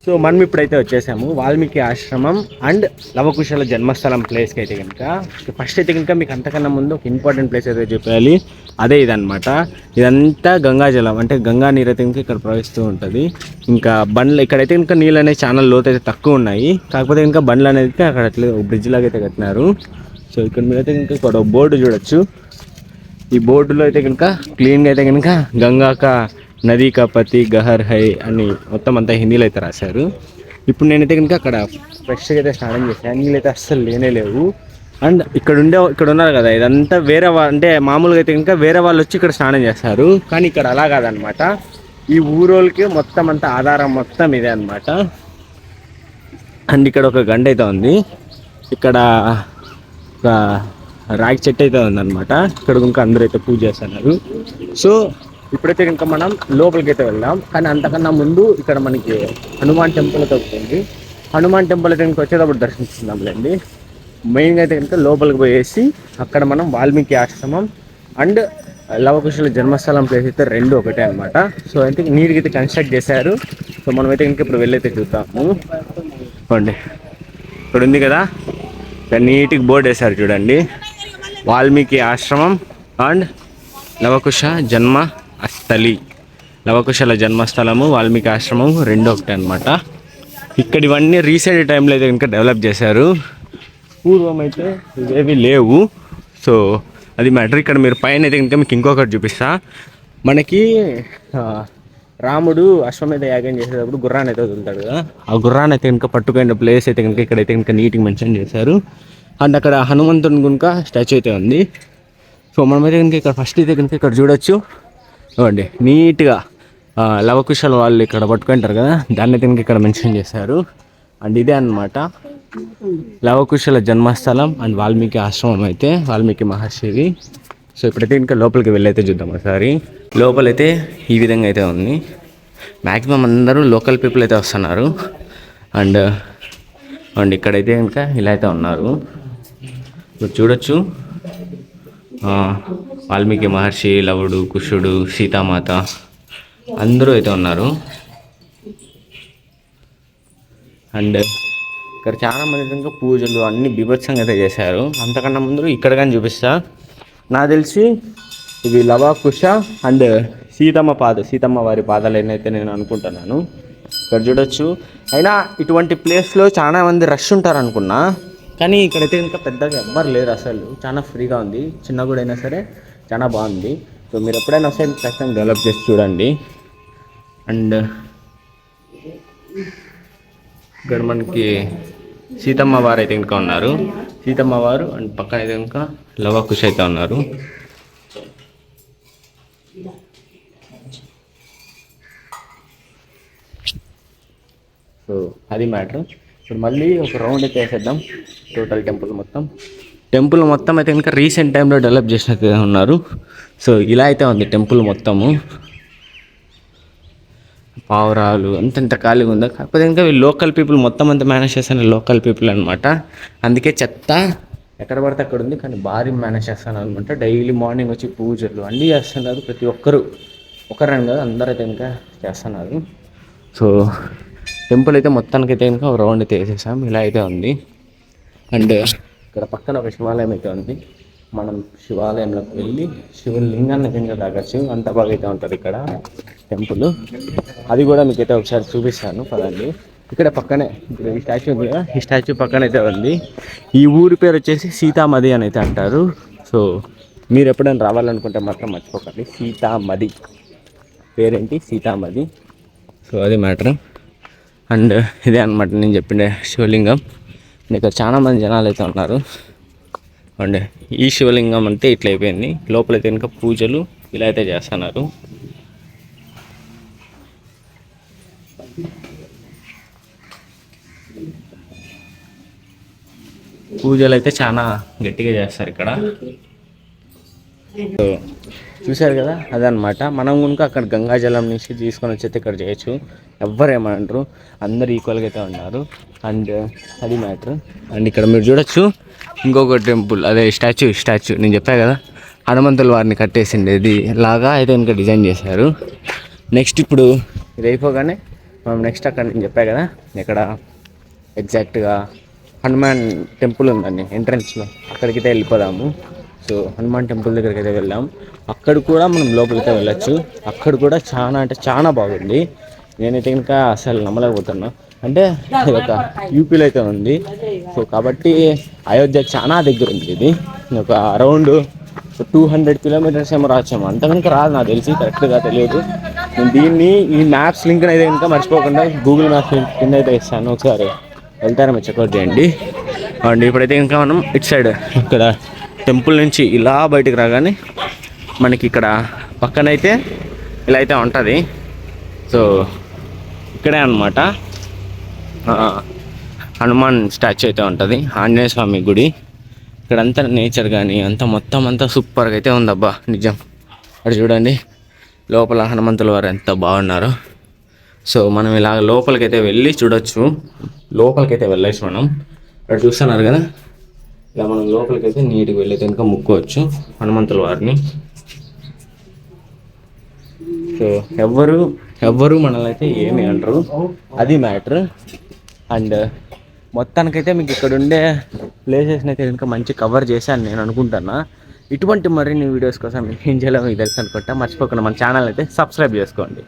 So మనం ఇప్పుడైతే వచ్చేసాము వాల్మీకి ఆశ్రమం అండ్ లవకుశల జన్మస్థలం ప్లేస్కి అయితే కనుక. ఫస్ట్ అయితే కనుక మీకు అంతకన్నా ముందు ఒక ఇంపార్టెంట్ ప్లేస్ అయితే చెప్పాలి, అదే ఇదనమాట. ఇదంతా గంగాజలం, అంటే గంగా నీరు అయితే కనుక ఇక్కడ ప్రవహిస్తూ ఉంటుంది. ఇంకా బండ్లు ఇక్కడైతే కనుక నీళ్ళు అనేది చాలా లోతు అయితే తక్కువ ఉన్నాయి, కాకపోతే ఇంకా బండ్లు అనేది అక్కడ అట్లా బ్రిడ్జ్ లాగా అయితే కట్టినారు. సో ఇక్కడ మీరైతే కనుక ఇక్కడ బోర్డు చూడొచ్చు. ఈ బోర్డులో అయితే కనుక క్లీన్గా అయితే కనుక గంగాక నదీ కా పతి గహర్ హై అని మొత్తం అంతా హిందీలో అయితే రాశారు. ఇప్పుడు నేనైతే కనుక అక్కడ ఫ్రెష్గా అయితే స్నానం చేశాను, నీళ్ళు అయితే అస్సలు లేనే లేవు. అండ్ ఇక్కడ ఉన్నారు కదా, ఇదంతా వేరే అంటే మామూలుగా అయితే కనుక వేరే వాళ్ళు వచ్చి ఇక్కడ స్నానం చేస్తారు, కానీ ఇక్కడ అలా కాదనమాట. ఈ ఊరోళ్ళకి మొత్తం అంతా ఆధారం మొత్తం ఇదే అనమాట. అండ్ ఇక్కడ ఒక గంట అయితే ఉంది, ఇక్కడ ఒక రాగి చెట్టు అయితే ఉందన్నమాట. ఇక్కడ ఇంకా అందరూ అయితే పూజ చేస్తున్నారు. సో ఇప్పుడైతే ఇంకా మనం లోపలికి అయితే వెళ్దాం, కానీ అంతకన్నా ముందు ఇక్కడ మనకి హనుమాన్ టెంపుల్ అయితే వస్తుంది. హనుమాన్ టెంపుల్ అయితే ఇంకా వచ్చేటప్పుడు దర్శించుకుందాంలేండి. మెయిన్గా అయితే కనుక లోపలికి పోయేసి అక్కడ మనం వాల్మీకి ఆశ్రమం అండ్ లవకుశుల జన్మస్థలం ప్లేస్ అయితే రెండు ఒకటే అనమాట. సో అయితే నీట్గా అయితే కన్స్ట్రక్ట్ చేశారు. సో మనమైతే ఇంకా ఇప్పుడు వెళ్ళైతే చూద్దాము. చూడండి ఇక్కడ ఉంది కదా, ఇక్కడ నీట్గా బోర్డు వేశారు చూడండి, వాల్మీకి ఆశ్రమం అండ్ లవకుశ జన్మ స్థలి, లవకుశల జన్మస్థలము వాల్మీకి ఆశ్రమం రెండు ఒకటే అనమాట. ఇక్కడ ఇవన్నీ రీసెంట్ టైంలో అయితే ఇంకా డెవలప్ చేశారు, పూర్వం అయితే ఇవేవి లేవు. సో అది మ్యాటర్. ఇక్కడ మీరు పైన అయితే ఇంకా మీకు ఇంకొకటి చూపిస్తా. మనకి రాముడు అశ్వమేధ యాగం చేసేటప్పుడు గుర్రాన్ని అయితే వదులుతాడు కదా, ఆ గుర్రాన్ని అయితే కనుక పట్టుకునే ప్లేస్ అయితే కనుక ఇక్కడైతే ఇంకా నీట్గా మెన్షన్ చేశారు. అండ్ అక్కడ హనుమంతుని కనుక స్టాచ్యూ అయితే ఉంది. సో మనమైతే కనుక ఇక్కడ ఫస్ట్ అయితే కనుక ఇక్కడ చూడొచ్చు. చూడండి నీట్గా లవకుశల వాళ్ళు ఇక్కడ పట్టుకుంటారు కదా, దాన్ని అయితే కనుక ఇక్కడ మెన్షన్ చేశారు. అండ్ ఇదే అనమాట లవకుశల జన్మస్థలం అండ్ వాల్మీకి ఆశ్రమం అయితే, వాల్మీకి మహర్షిది. సో ఇప్పుడైతే ఇంకా లోపలికి వెళ్ళైతే చూద్దాం ఒకసారి. లోపలైతే ఈ విధంగా అయితే ఉంది. మ్యాక్సిమం అందరూ లోకల్ పీపుల్ అయితే వస్తున్నారు. అండ్ ఇక్కడైతే ఇంకా ఇలా అయితే ఉన్నారు. ఇప్పుడు చూడొచ్చు వాల్మీకి మహర్షి, లవుడు, కుషుడు, సీతామాత అందరూ అయితే ఉన్నారు. అండ్ ఇక్కడ చాలా మంది ఇంకా పూజలు అన్ని బీభత్సంగా అయితే చేశారు. అంతకన్నా ముందు ఇక్కడ కానీ చూపిస్తా. నాకు తెలిసి ఇది లవకుశ అండ్ సీతమ్మ వారి పాదాలు అయితే నేను అనుకుంటున్నాను. ఇక్కడ చూడొచ్చు. అయినా ఇటువంటి ప్లేస్లో చాలా మంది రష్ ఉంటారు అనుకున్నా, కానీ ఇక్కడైతే ఇంకా పెద్దగా ఎవ్వరు లేరు అసలు. చాలా ఫ్రీగా ఉంది, చిన్న కూడా అయినా సరే చాలా బాగుంది. సో మీరు ఎప్పుడైనా వస్తే ఖచ్చితంగా డెవలప్ చేసి చూడండి. అండ్ ఇక్కడ మనకి సీతమ్మ వారు అయితే ఇంకా ఉన్నారు, సీతమ్మ వారు. అండ్ పక్కన అయితే ఇంకా లవకుశ అయితే ఉన్నారు. సో అది మ్యాటర్. ఇప్పుడు మళ్ళీ ఒక రౌండ్ అయితే వేసేద్దాం టోటల్ టెంపుల్ మొత్తం అయితే ఇంకా రీసెంట్ టైంలో డెవలప్ చేసినట్టు ఉన్నారు. సో ఇలా అయితే ఉంది టెంపుల్ మొత్తము. పావురాలు అంత ఖాళీగా ఉందా, కాకపోతే ఇంకా లోకల్ పీపుల్ మొత్తం అంతా మేనేజ్ చేస్తున్నారు, లోకల్ పీపుల్ అనమాట. అందుకే చెత్త ఎక్కడ పడితే అక్కడ ఉంది, కానీ భారీ మేనేజ్ చేస్తున్నారు అనమాట. డైలీ మార్నింగ్ వచ్చి పూజలు అన్నీ చేస్తున్నారు. ప్రతి ఒక్కరు ఒకరని కాదు, అందరూ అయితే ఇంకా చేస్తున్నారు. సో టెంపుల్ అయితే మొత్తానికైతే ఇంకా ఒక రౌండ్ అయితే వేసేసాం. ఇలా అయితే ఉంది. అండ్ ఇక్కడ పక్కన ఒక శివాలయం అయితే ఉంది. మనం శివాలయంలోకి వెళ్ళి శివలింగాన్ని ఇంకా తాగొచ్చు, అంత బాగా అయితే ఉంటుంది ఇక్కడ టెంపుల్. అది కూడా మీకైతే ఒకసారి చూపిస్తాను పదండి. ఇక్కడ పక్కనే ఇప్పుడు ఈ స్టాచ్యూ ఉంది కదా, ఈ స్టాచ్యూ పక్కన అయితే ఉంది. ఈ ఊరి పేరు వచ్చేసి సీతామది అని అయితే అంటారు. సో మీరు ఎప్పుడైనా రావాలనుకుంటే మాత్రం మర్చిపోకండి, సీతామది పేరేంటి, సీతామది. సో అది మ్యాటర్. అండ్ ఇదే అనమాట నేను చెప్పిండే శివలింగం. ఇక్కడ చాలామంది జనాలు అయితే ఉన్నారు. అండ్ ఈ శివలింగం అంటే ఇట్లా అయిపోయింది. లోపలైతే ఇంకా పూజలు ఇలా అయితే చేస్తున్నారు. పూజలు అయితే చాలా గట్టిగా చేస్తారు ఇక్కడ. సో చూశారు కదా, అదనమాట. మనం కనుక అక్కడ గంగాజలం నుంచి తీసుకొని వచ్చి ఇక్కడ చేయొచ్చు, ఎవ్వరేమంటారు, అందరు ఈక్వల్గా అయితే ఉన్నారు. అండ్ అది మ్యాటర్. అండ్ ఇక్కడ మీరు చూడొచ్చు ఇంకొక టెంపుల్, అదే స్టాచ్యూ నేను చెప్పా కదా, హనుమంతుల వారిని కట్టేసిండేది లాగా అయితే ఇంకా డిజైన్ చేశారు. నెక్స్ట్ ఇప్పుడు ఇది అయిపోగానే మనం నెక్స్ట్ అక్కడ నేను చెప్పా కదా ఇక్కడ ఎగ్జాక్ట్గా హనుమాన్ టెంపుల్ ఉందండి ఎంట్రన్స్లో, అక్కడికైతే వెళ్ళిపోదాము. సో హనుమాన్ టెంపుల్ దగ్గరికి అయితే వెళ్దాం. అక్కడ కూడా మనం లోపలికి వెళ్ళొచ్చు. అక్కడ కూడా చాలా అంటే చాలా బాగుంది. నేనైతే ఇంకా అసలు నమ్మలేకపోతున్నా. అంటే ఇది ఒక యూపీలో అయితే ఉంది. సో కాబట్టి అయోధ్య చాలా దగ్గర ఉంది. ఇది ఒక అరౌండ్ 200 కిలోమీటర్స్ ఏమో రాచ్చాము, అంత కనుక రాదు నాకు తెలిసి, కరెక్ట్గా తెలియదు. నేను దీన్ని ఈ మ్యాప్స్ లింక్ అయితే ఇంకా మర్చిపోకుండా గూగుల్ మ్యాప్స్ లింక్ కింద అయితే ఇస్తాను, ఒకసారి వెళ్తారో చెక్అవుట్ చేయండి. అండ్ ఇప్పుడైతే ఇంకా మనం ఇటు సైడ్ ఇక్కడ టెంపుల్ నుంచి ఇలా బయటికి రాగానే మనకి ఇక్కడ పక్కనైతే ఇలా అయితే ఉంటుంది. సో ఇక్కడే అనమాట హనుమాన్ స్టాచ్యూ అయితే ఉంటుంది, ఆంజనేయ స్వామి గుడి. ఇక్కడంతా నేచర్ కానీ అంతా మొత్తం అంతా సూపర్గా అయితే ఉందబ్బా నిజం. అటు చూడండి లోపల హనుమంతుల వారు ఎంత బాగున్నారు. సో మనం ఇలా లోపలికైతే వెళ్ళి చూడొచ్చు. లోపలికైతే వెళ్ళేసి మనం అక్కడ చూస్తున్నారు కదా, ఇలా మనం లోపలికైతే నీట్గా వెళ్ళైతే ఇంకా ముక్కోవచ్చు హనుమంతుల వారిని. సో ఎవ్వరు మనల్ని అయితే ఏమి అంటారు, అది మ్యాటర్. అండ్ మొత్తానికైతే మీకు ఇక్కడ ఉండే ప్లేసెస్ని అయితే ఇంకా మంచి కవర్ చేశాను నేను అనుకుంటున్నా. ఇటువంటి మరిన్ని వీడియోస్ కోసం ఏం చేయాలో మీకు తెలుసు అనుకుంటా. మర్చిపోకుండా మన ఛానల్ అయితే సబ్స్క్రైబ్ చేసుకోండి.